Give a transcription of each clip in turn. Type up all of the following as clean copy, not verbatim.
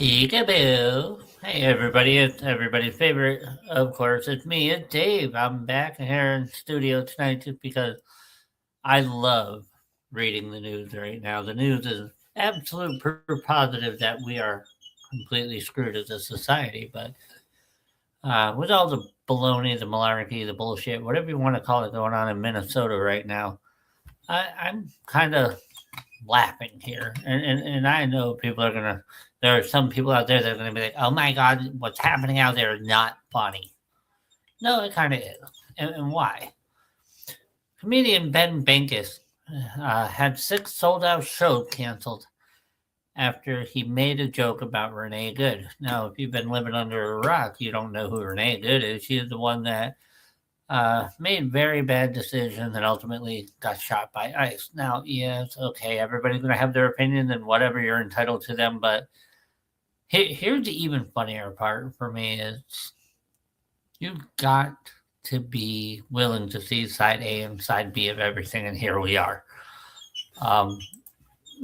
Peekaboo. Hey everybody, it's everybody's favorite. Of course, it's me, it's Dave. I'm back here in studio tonight just because I love reading the news right now. The news is absolute proof positive that we are completely screwed as a society, but with all the baloney, the malarkey, the bullshit, whatever you want to call it going on in Minnesota right now, I'm kind of laughing here. And I know people are going to, there are some people out there that are going to be like, oh my God, what's happening out there is not funny. No, it kind of is. And why? Comedian Ben Benkus had 6 sold out shows canceled after he made a joke about Renee Good. Now, if you've been living under a rock, you don't know who Renee Good is. She is the one that made very bad decisions and ultimately got shot by ICE. Now, yes, okay, everybody's going to have their opinion and whatever, you're entitled to them, but here's the even funnier part for me is you've got to be willing to see side A and side B of everything, and here we are. Um,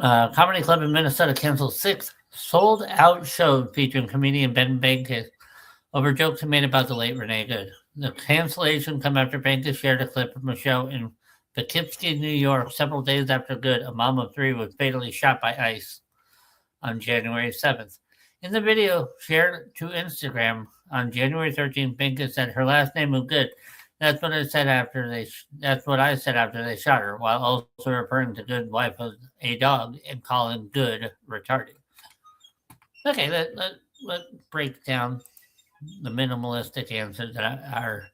Comedy Club in Minnesota canceled 6 sold out shows featuring comedian Ben Bankis over jokes he made about the late Renee Good. The cancellation come after Bankis shared a clip from a show in Poughkeepsie, New York, several days after Good, a mom of 3, was fatally shot by ICE on January 7th. In the video shared to Instagram on January 13th, Bankis said her last name was Good. That's what I said after they. That's what I said after they shot her, while also referring to Good's wife as a dog and calling Good retarded. Okay, let's break down the minimalistic answers that are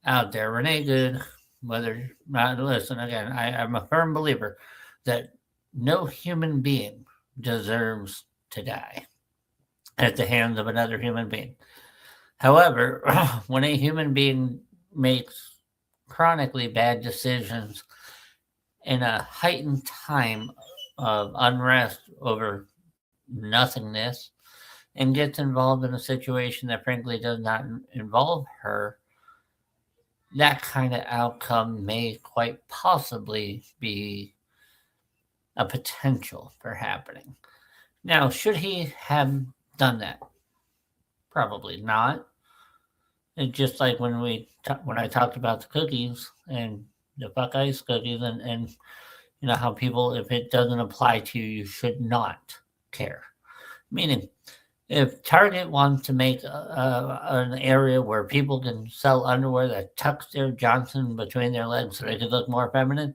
out there. Renee Good, whether not listen again, I'm a firm believer that no human being deserves to die at the hands of another human being. However, when a human being makes chronically bad decisions in a heightened time of unrest over nothingness and gets involved in a situation that frankly does not involve her, that kind of outcome may quite possibly be a potential for happening. Now, should he have done that? Probably not. It's just like when I talked about the cookies and the fuck ice cookies and you know how people, if it doesn't apply to you, you should not care. Meaning, if Target wants to make an area where people can sell underwear that tucks their Johnson between their legs so they can look more feminine,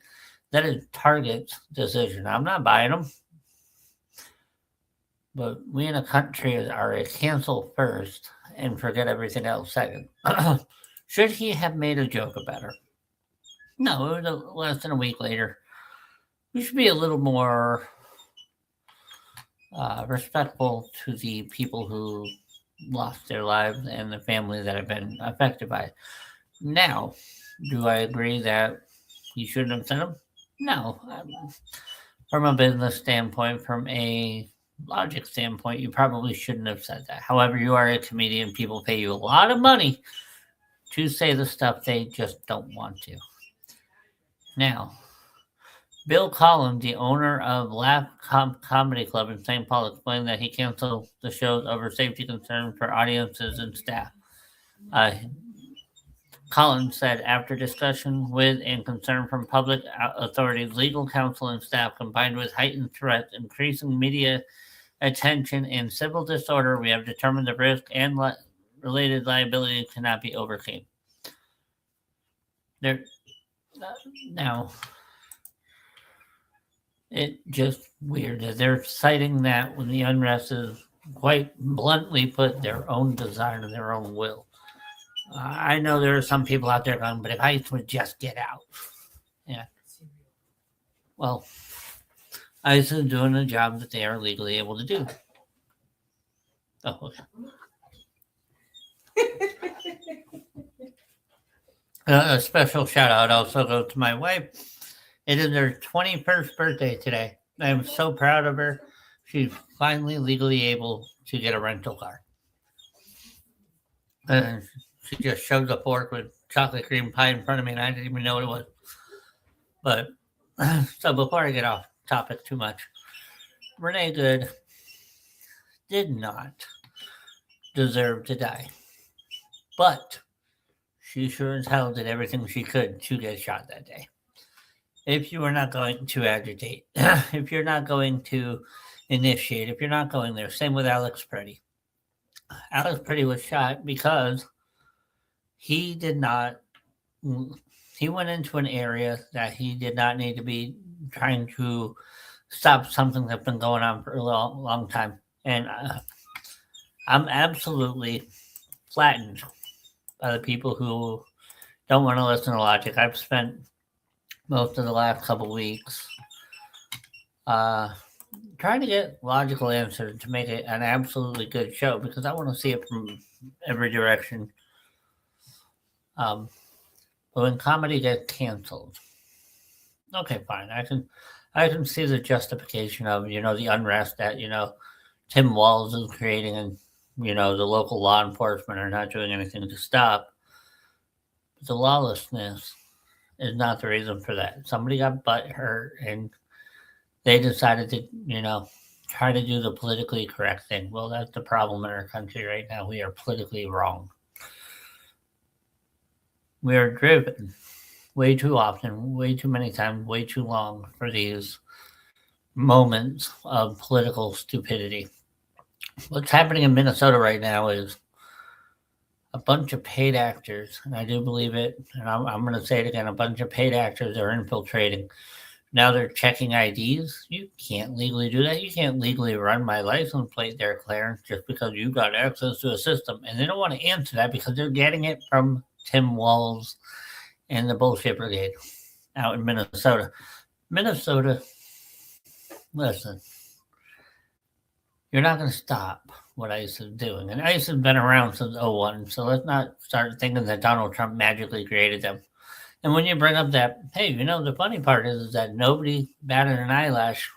that is Target's decision. I'm not buying them. But we in a country are a cancel first and forget everything else second. Should he have made a joke about her? No, it was less than a week later. We should be a little more respectful to the people who lost their lives and the families that have been affected by it. Now, do I agree that you shouldn't have sent them? No. From a business standpoint, from a logic standpoint, you probably shouldn't have said that. However, you are a comedian. People pay you a lot of money to say the stuff they just don't want to. Now, Bill Collins, the owner of Laugh Comedy Club in St. Paul, explained that he canceled the shows over safety concerns for audiences and staff. Uh, Collins said after discussion with and concern from public authorities, legal counsel, and staff, combined with heightened threats, increasing media attention, and civil disorder, we have determined the risk and related liability cannot be overcome. There, now, it just weird that they're citing that when the unrest is quite bluntly put their own desire and their own will. I know there are some people out there going, but if ICE would just get out. Yeah. Well, ICE is doing a job that they are legally able to do. Oh, okay. A special shout out also goes to my wife. It is her 21st birthday today. I am so proud of her. She's finally legally able to get a rental car. And she just shoved a fork with chocolate cream pie in front of me, and I didn't even know what it was. But, so before I get off topic too much, Renee Good did not deserve to die. But she sure as hell did everything she could to get shot that day. If you are not going to agitate, if you're not going to initiate, if you're not going there, same with Alex Pretty. Alex Pretty was shot because he did not, he went into an area that he did not need to be trying to stop something that's been going on for a long, long time. And I'm absolutely flattened by the people who don't want to listen to logic. I've spent most of the last couple weeks trying to get logical answers to make it an absolutely good show because I want to see it from every direction. But when comedy gets canceled, okay, fine. I can see the justification of the unrest that Tim Walz is creating, and the local law enforcement are not doing anything to stop. But the lawlessness is not the reason for that. Somebody got butt hurt, and they decided to try to do the politically correct thing. Well, that's the problem in our country right now. We are politically wrong. We are driven way too often, way too many times, way too long for these moments of political stupidity. What's happening in Minnesota right now is a bunch of paid actors, and I do believe it, and I'm going to say it again, a bunch of paid actors are infiltrating. Now they're checking IDs. You can't legally do that. You can't legally run my license plate there, Clarence, just because you got access to a system. And they don't want to answer that because they're getting it from Tim Walz and the bullshit brigade out in Minnesota. Minnesota, listen, you're not going to stop what ICE is doing. And ICE has been around since '01, so let's not start thinking that Donald Trump magically created them. And when you bring up that, hey, the funny part is that nobody batted an eyelash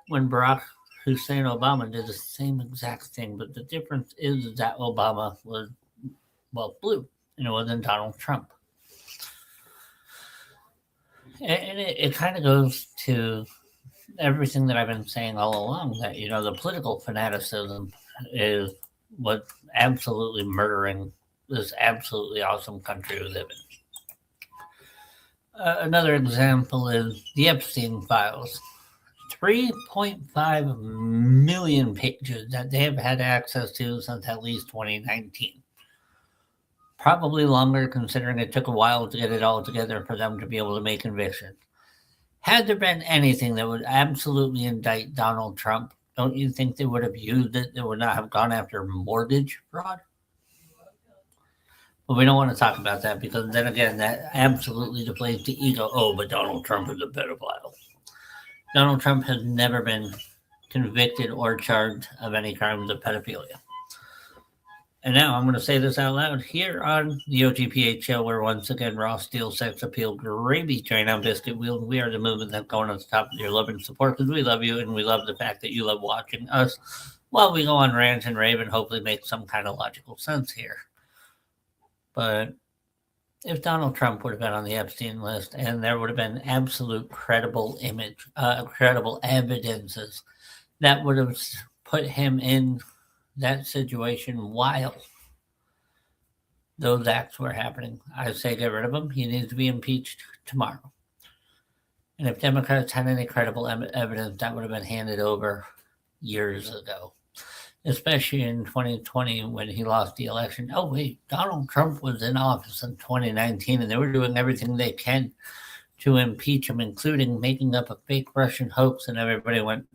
when Barack Hussein Obama did the same exact thing. But the difference is that Obama was, blue, and it wasn't Donald Trump. And it kind of goes to everything that I've been saying all along, that, the political fanaticism is what's absolutely murdering this absolutely awesome country we live in. Another example is the Epstein files. 3.5 million pages that they have had access to since at least 2019. Probably longer, considering it took a while to get it all together for them to be able to make convictions. Had there been anything that would absolutely indict Donald Trump, don't you think they would have used it? They would not have gone after mortgage fraud? But we don't want to talk about that because then again, that absolutely deflates the ego. Oh, but Donald Trump is a pedophile. Donald Trump has never been convicted or charged of any crimes of pedophilia. And now I'm going to say this out loud here on the OTPH show, where once again, raw steel, sex appeal, gravy train on biscuit wheels. We are the movement that's going on the top of your love and support because we love you and we love the fact that you love watching us while we go on rant and rave and hopefully make some kind of logical sense here. But if Donald Trump would have been on the Epstein list and there would have been absolute credible evidences that would have put him in that situation while those acts were happening, I say get rid of him. He needs to be impeached tomorrow. And if Democrats had any credible evidence, that would have been handed over years ago. Especially in 2020 when he lost the election. Oh, wait, Donald Trump was in office in 2019 and they were doing everything they can to impeach him, including making up a fake Russian hoax, and everybody went,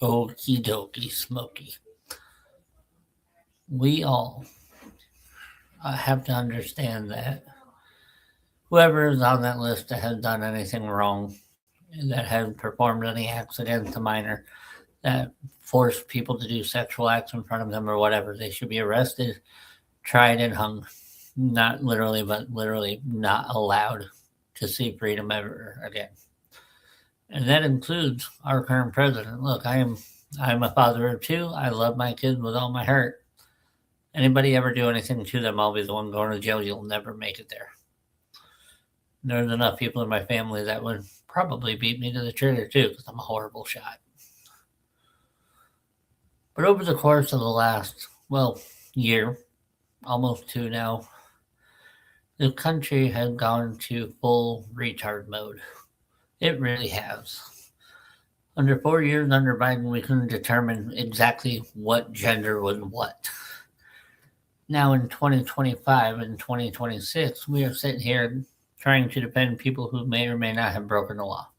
okie dokie, smoky. We all have to understand that whoever is on that list that has done anything wrong, that has performed any acts against a minor, that forced people to do sexual acts in front of them or whatever, they should be arrested, tried, and hung. Not literally, but literally not allowed to see freedom ever again. And that includes our current president. Look, I'm a father of two. I love my kids with all my heart. Anybody ever do anything to them, I'll be the one going to jail. You'll never make it there. There's enough people in my family that would probably beat me to the trigger too, because I'm a horrible shot. But over the course of the last, year, almost two now, the country has gone to full retard mode. It really has. Under 4 years under Biden, we couldn't determine exactly what gender was what. Now in 2025 and 2026, we are sitting here trying to defend people who may or may not have broken the law.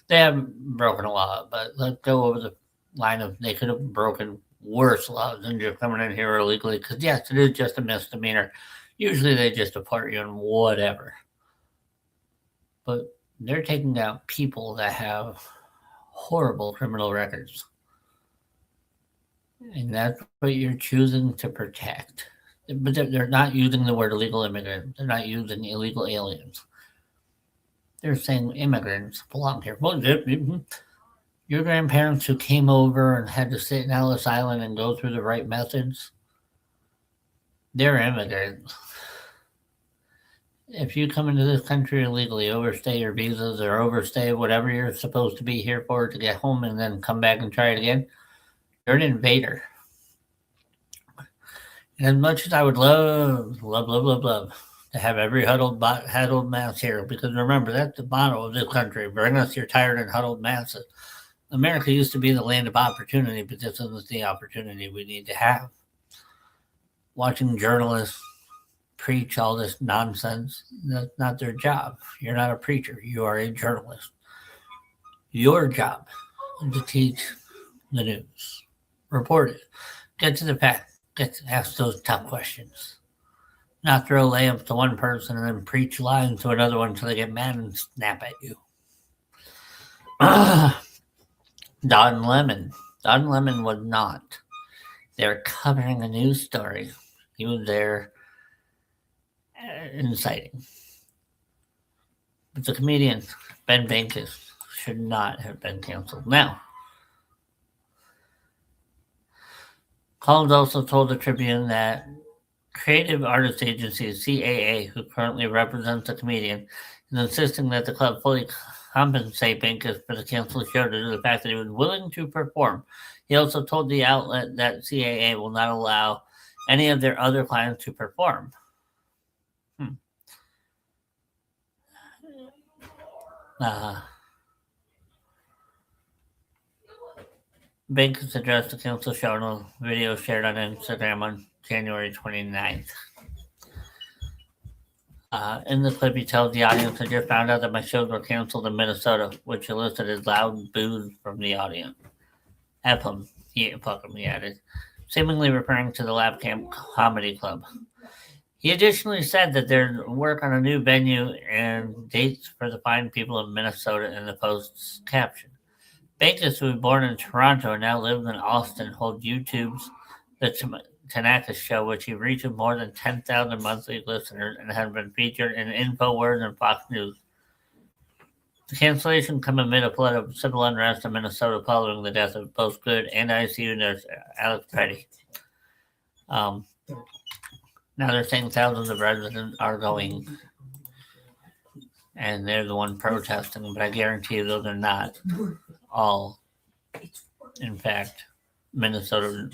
They haven't broken a law, but let's go over the line of they could have broken worse laws than just coming in here illegally. Because yes, it is just a misdemeanor. Usually they just deport you and whatever. But they're taking out people that have horrible criminal records. And that's what you're choosing to protect. But they're not using the word illegal immigrant. They're not using illegal aliens. They're saying immigrants belong here. Well, your grandparents who came over and had to sit in Ellis Island and go through the right methods, they're immigrants. If you come into this country illegally, overstay your visas or overstay whatever you're supposed to be here for to get home and then come back and try it again, you're an invader. And as much as I would love to have every huddled mass here, because remember, that's the motto of this country: bring us your tired and huddled masses. America used to be the land of opportunity, but this isn't the opportunity we need to have. Watching journalists preach all this nonsense, that's not their job. You're not a preacher. You are a journalist. Your job is to teach the news, report it, get to the facts, get to ask those tough questions. Not throw layups to one person and then preach lines to another one until they get mad and snap at you. Don Lemon was not. They're covering a news story. He was there inciting. But the comedian, Ben Bankus, should not have been canceled. Now, Collins also told the Tribune that Creative Artists Agency, CAA, who currently represents the comedian, is insisting that the club fully compensate Bankus for the canceled show due to the fact that he was willing to perform. He also told the outlet that CAA will not allow any of their other clients to perform. Bankus addressed the canceled show in a video shared on Instagram on January 29th. In the clip, he tells the audience, "I just found out that my shows were canceled in Minnesota," which elicited loud boos from the audience. F him, fuck him, he added, seemingly referring to the Lab Camp Comedy Club. He additionally said that there's work on a new venue and dates for the fine people of Minnesota in the post's caption. Bankus, who was born in Toronto and now lives in Austin, holds YouTube's The Tanaka Show, which he reaches more than 10,000 monthly listeners and has been featured in InfoWars and Fox News. The cancellation come amid a flood of civil unrest in Minnesota following the death of both Good and ICU nurse Alex Petty. Now they're saying thousands of residents are going, and they're the one protesting, but I guarantee you those are not all, in fact, Minnesota.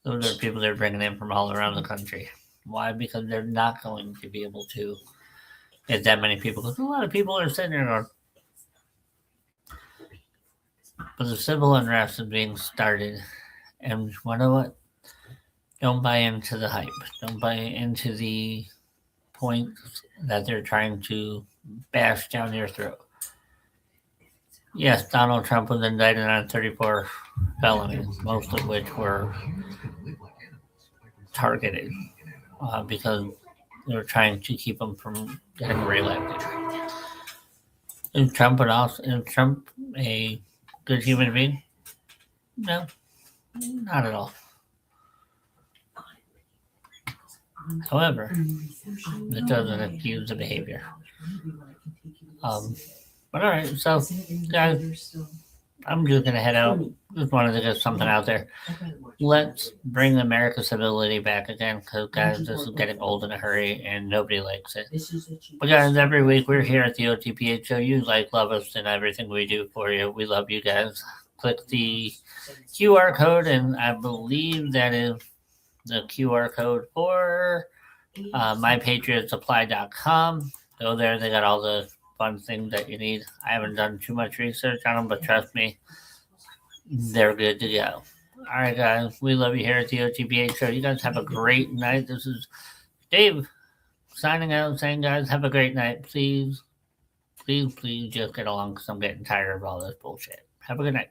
Those are people they're bringing in from all around the country. Why? Because they're not going to be able to get that many people. Because a lot of people are sitting there going, but the civil unrest is being started. And you know what? Don't buy into the hype. Don't buy into the points that they're trying to bash down your throat. Yes, Donald Trump was indicted on 34 felonies, most of which were targeted because they were trying to keep him from getting reelected. Is Trump a good human being? No, not at all. However, it doesn't excuse the behavior. But all right, so guys, I'm just gonna head out. Just wanted to get something out there. Let's bring America civility back again, because guys, this is getting old in a hurry, and nobody likes it. But guys, every week we're here at the OTPH show. You love us and everything we do for you. We love you guys. click the QR code, and I believe that is the QR code for mypatriotsupply.com. Go there, they got all the fun things that you need. I haven't done too much research on them, but trust me, they're good to go. All right, guys, we love you here at the OTBH Show. You guys have a great night. This is Dave signing out, saying, guys, have a great night. Please, please, please just get along because I'm getting tired of all this bullshit. Have a good night.